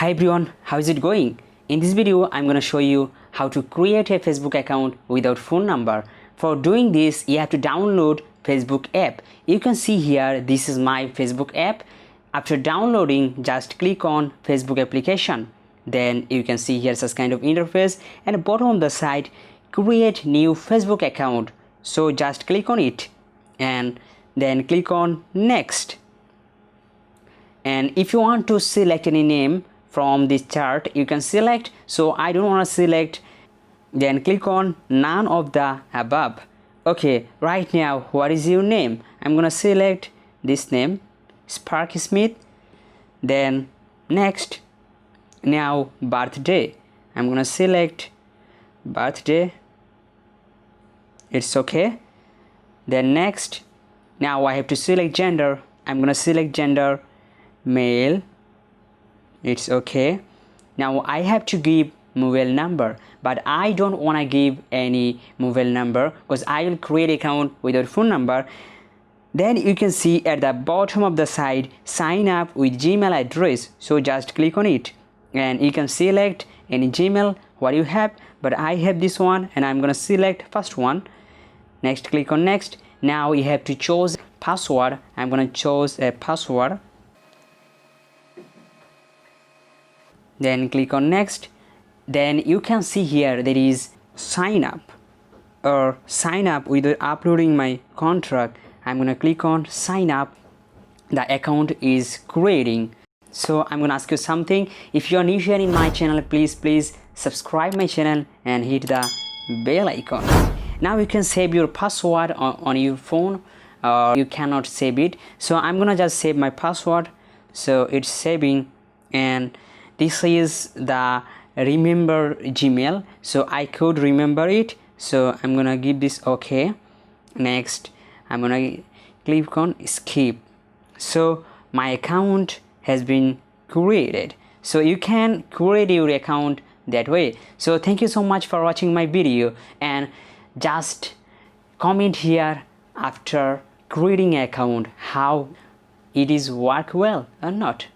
Hi everyone, how is it going? In this video, I'm gonna show you how to create a Facebook account without phone number. For doing this, you have to download Facebook app. You can see here, this is my Facebook app. After downloading, just click on Facebook application. Then you can see here such kind of interface, and at the bottom of the site, create new Facebook account. So just click on it and then click on next. And if you want to select any name from this chart, you can select. So I don't want to select, then click on none of the above. Okay, right now what is your name? I'm gonna select this name, Spark Smith. Then next. Now birthday, I'm gonna select birthday. It's okay. Then next. Now I have to select gender. I'm gonna select gender male. It's okay. Now I have to give mobile number, but I don't want to give any mobile number because I will create account without phone number. Then you can see at the bottom of the side, sign up with Gmail address. So just click on it and you can select any Gmail what you have, but I have this one and I'm gonna select first one. Next, click on next. Now you have to choose password. I'm gonna choose a password. Then click on next. Then you can see here there is sign up or sign up without uploading my contract. I'm gonna click on sign up. The account is creating. So I'm gonna ask you something. If you are new here in my channel, please subscribe my channel and hit the bell icon. Now you can save your password on your phone, or you cannot save it. So I'm gonna just save my password. So it's saving, and this is the remember Gmail, so I could remember it. So I'm gonna give this okay. Next, I'm gonna click on skip. So my account has been created. So you can create your account that way. So thank you so much for watching my video, and just comment here after creating an account how it is work well or not.